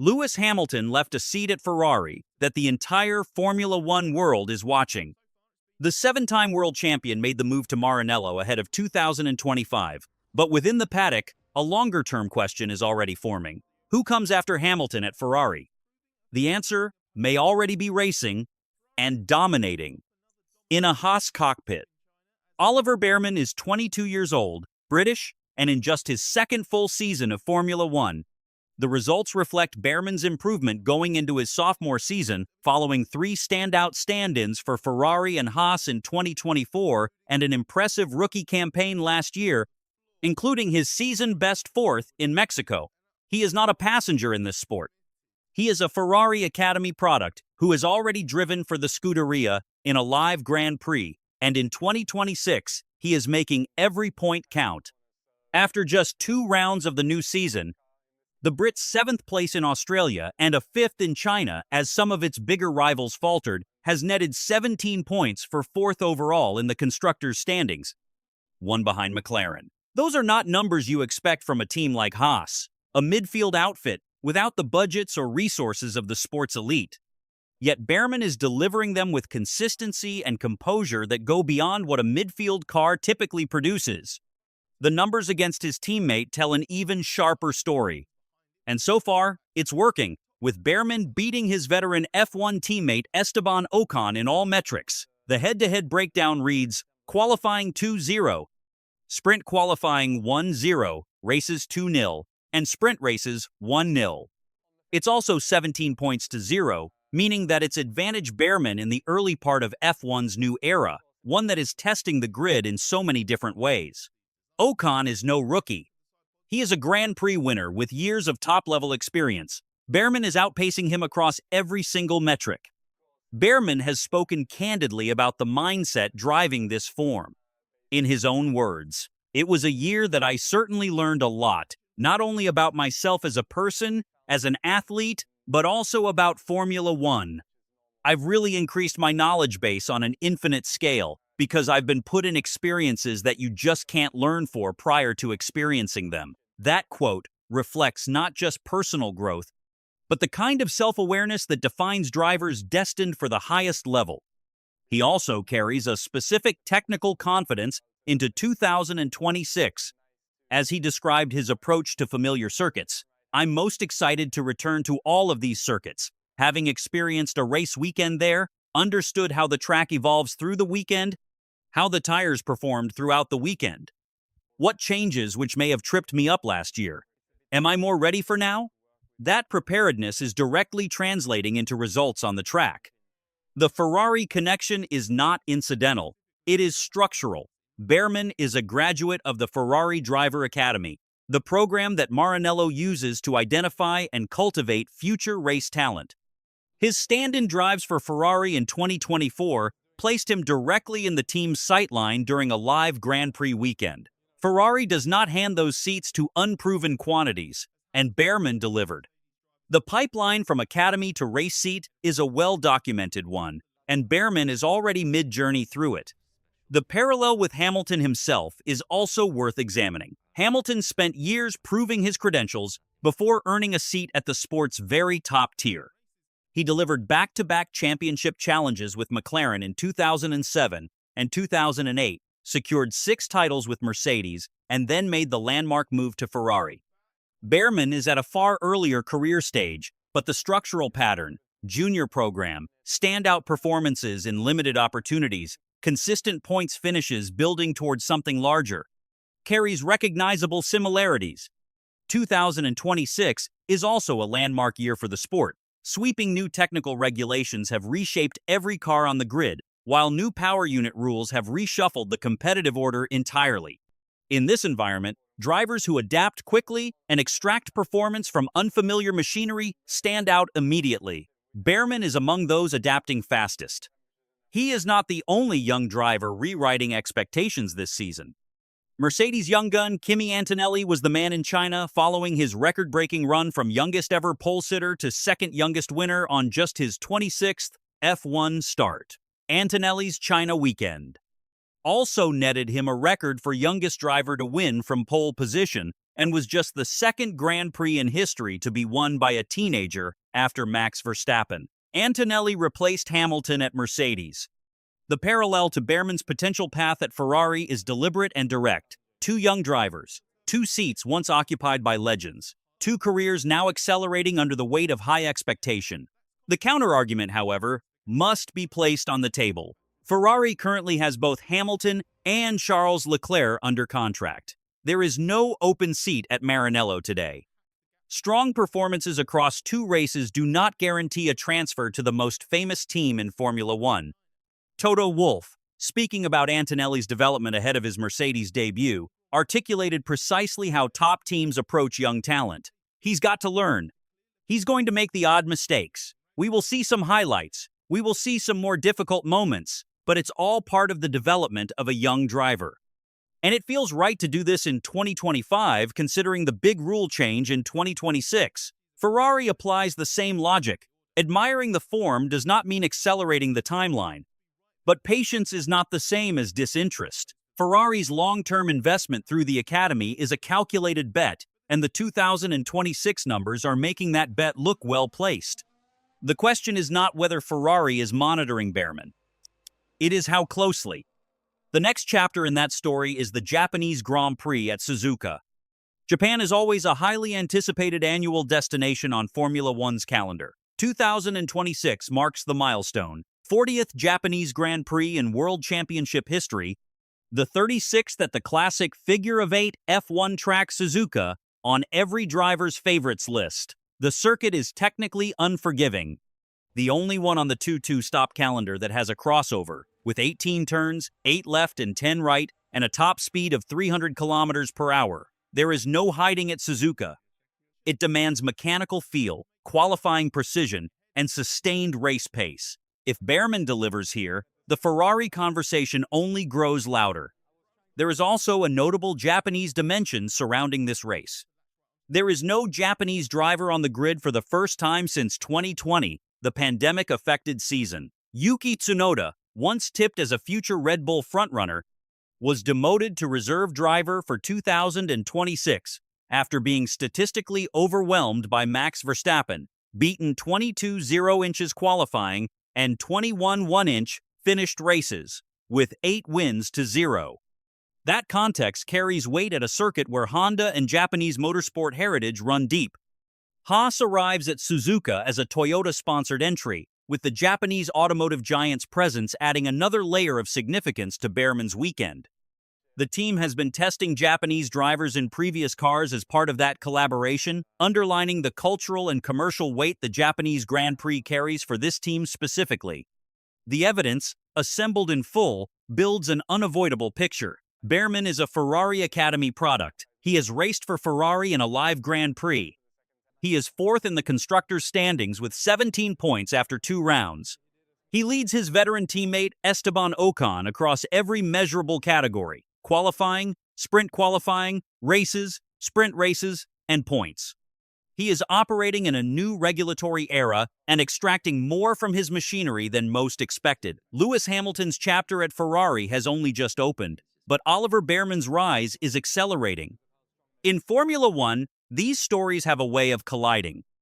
Lewis Hamilton left a seat at Ferrari that the entire Formula One world is watching. The seven-time world champion made the move to Maranello ahead of 2025, but within the paddock, a longer-term question is already forming. Who comes after Hamilton at Ferrari? The answer may already be racing and dominating. In a Haas cockpit, Oliver Bearman is 22 years old, British, and in just his second full season of Formula One. The results reflect Bearman's improvement going into his sophomore season, following 3 standout stand-ins for Ferrari and Haas in 2024 and an impressive rookie campaign last year, including his season-best fourth in Mexico. He is not a passenger in this sport. He is a Ferrari Academy product who has already driven for the Scuderia in a live Grand Prix, and in 2026, he is making every point count. After just 2 rounds of the new season, the Brit's 7th place in Australia and a 5th in China, as some of its bigger rivals faltered, has netted 17 points for 4th overall in the constructors' standings, 1 behind McLaren. Those are not numbers you expect from a team like Haas, a midfield outfit without the budgets or resources of the sport's elite. Yet Bearman is delivering them with consistency and composure that go beyond what a midfield car typically produces. The numbers against his teammate tell an even sharper story. And so far, it's working, with Bearman beating his veteran F1 teammate Esteban Ocon in all metrics. The head-to-head breakdown reads, qualifying 2-0, sprint qualifying 1-0, races 2-0, and sprint races 1-0. It's also 17 points to 0, meaning that it's advantage Bearman in the early part of F1's new era, one that is testing the grid in so many different ways. Ocon is no rookie. He is a Grand Prix winner with years of top-level experience. Bearman is outpacing him across every single metric. Bearman has spoken candidly about the mindset driving this form. In his own words, "It was a year that I certainly learned a lot, not only about myself as a person, as an athlete, but also about Formula One. I've really increased my knowledge base on an infinite scale because I've been put in experiences that you just can't learn for prior to experiencing them." That quote reflects not just personal growth, but the kind of self-awareness that defines drivers destined for the highest level. He also carries a specific technical confidence into 2026. As he described his approach to familiar circuits, "I'm most excited to return to all of these circuits. Having experienced a race weekend there, understood how the track evolves through the weekend, how the tires performed throughout the weekend. What changes which may have tripped me up last year? Am I more ready for now?" That preparedness is directly translating into results on the track. The Ferrari connection is not incidental. It is structural. Bearman is a graduate of the Ferrari Driver Academy, the program that Maranello uses to identify and cultivate future race talent. His stand-in drives for Ferrari in 2024 placed him directly in the team's sightline during a live Grand Prix weekend. Ferrari does not hand those seats to unproven quantities, and Bearman delivered. The pipeline from academy to race seat is a well-documented one, and Bearman is already mid-journey through it. The parallel with Hamilton himself is also worth examining. Hamilton spent years proving his credentials before earning a seat at the sport's very top tier. He delivered back-to-back championship challenges with McLaren in 2007 and 2008, secured 6 titles with Mercedes, and then made the landmark move to Ferrari. Bearman is at a far earlier career stage, but the structural pattern, junior program, standout performances in limited opportunities, consistent points finishes building towards something larger, carries recognizable similarities. 2026 is also a landmark year for the sport. Sweeping new technical regulations have reshaped every car on the grid, while new power unit rules have reshuffled the competitive order entirely. In this environment, drivers who adapt quickly and extract performance from unfamiliar machinery stand out immediately. Bearman is among those adapting fastest. He is not the only young driver rewriting expectations this season. Mercedes' young gun Kimi Antonelli was the man in China, following his record-breaking run from youngest ever pole-sitter to second youngest winner on just his 26th F1 start. Antonelli's China weekend also netted him a record for youngest driver to win from pole position, and was just the second Grand Prix in history to be won by a teenager after Max Verstappen. Antonelli replaced Hamilton at Mercedes. The parallel to Bearman's potential path at Ferrari is deliberate and direct. Two young drivers, two seats once occupied by legends, two careers now accelerating under the weight of high expectation. The counterargument, however, must be placed on the table. Ferrari currently has both Hamilton and Charles Leclerc under contract. There is no open seat at Maranello today. Strong performances across two races do not guarantee a transfer to the most famous team in Formula One. Toto Wolff, speaking about Antonelli's development ahead of his Mercedes debut, articulated precisely how top teams approach young talent. He's got to learn. He's going to make the odd mistakes. We will see some highlights. We will see some more difficult moments, but it's all part of the development of a young driver. And it feels right to do this in 2025, considering the big rule change in 2026. Ferrari applies the same logic. Admiring the form does not mean accelerating the timeline. But patience is not the same as disinterest. Ferrari's long-term investment through the academy is a calculated bet, and the 2026 numbers are making that bet look well-placed. The question is not whether Ferrari is monitoring Bearman. It is how closely. The next chapter in that story is the Japanese Grand Prix at Suzuka. Japan is always a highly anticipated annual destination on Formula One's calendar. 2026 marks the milestone, 40th Japanese Grand Prix in World Championship history, the 36th at the classic figure-of-eight F1 track Suzuka on every driver's favorites list. The circuit is technically unforgiving, the only one on the 2-2-stop calendar that has a crossover, with 18 turns, 8 left and 10 right, and a top speed of 300 kilometers per hour. There is no hiding at Suzuka. It demands mechanical feel, qualifying precision, and sustained race pace. If Bearman delivers here, the Ferrari conversation only grows louder. There is also a notable Japanese dimension surrounding this race. There is no Japanese driver on the grid for the first time since 2020, the pandemic-affected season. Yuki Tsunoda, once tipped as a future Red Bull frontrunner, was demoted to reserve driver for 2026 after being statistically overwhelmed by Max Verstappen, beaten 22 0-inches qualifying and 21 1-inch finished races, with 8 wins to 0. That context carries weight at a circuit where Honda and Japanese motorsport heritage run deep. Haas arrives at Suzuka as a Toyota-sponsored entry, with the Japanese automotive giant's presence adding another layer of significance to Bearman's weekend. The team has been testing Japanese drivers in previous cars as part of that collaboration, underlining the cultural and commercial weight the Japanese Grand Prix carries for this team specifically. The evidence, assembled in full, builds an unavoidable picture. Bearman is a Ferrari Academy product. He has raced for Ferrari in a live Grand Prix. He is fourth in the constructors' standings with 17 points after 2 rounds. He leads his veteran teammate Esteban Ocon across every measurable category: qualifying, races, sprint races, and points. He is operating in a new regulatory era and extracting more from his machinery than most expected. Lewis Hamilton's chapter at Ferrari has only just opened, but Oliver Bearman's rise is accelerating. In Formula One, these stories have a way of colliding.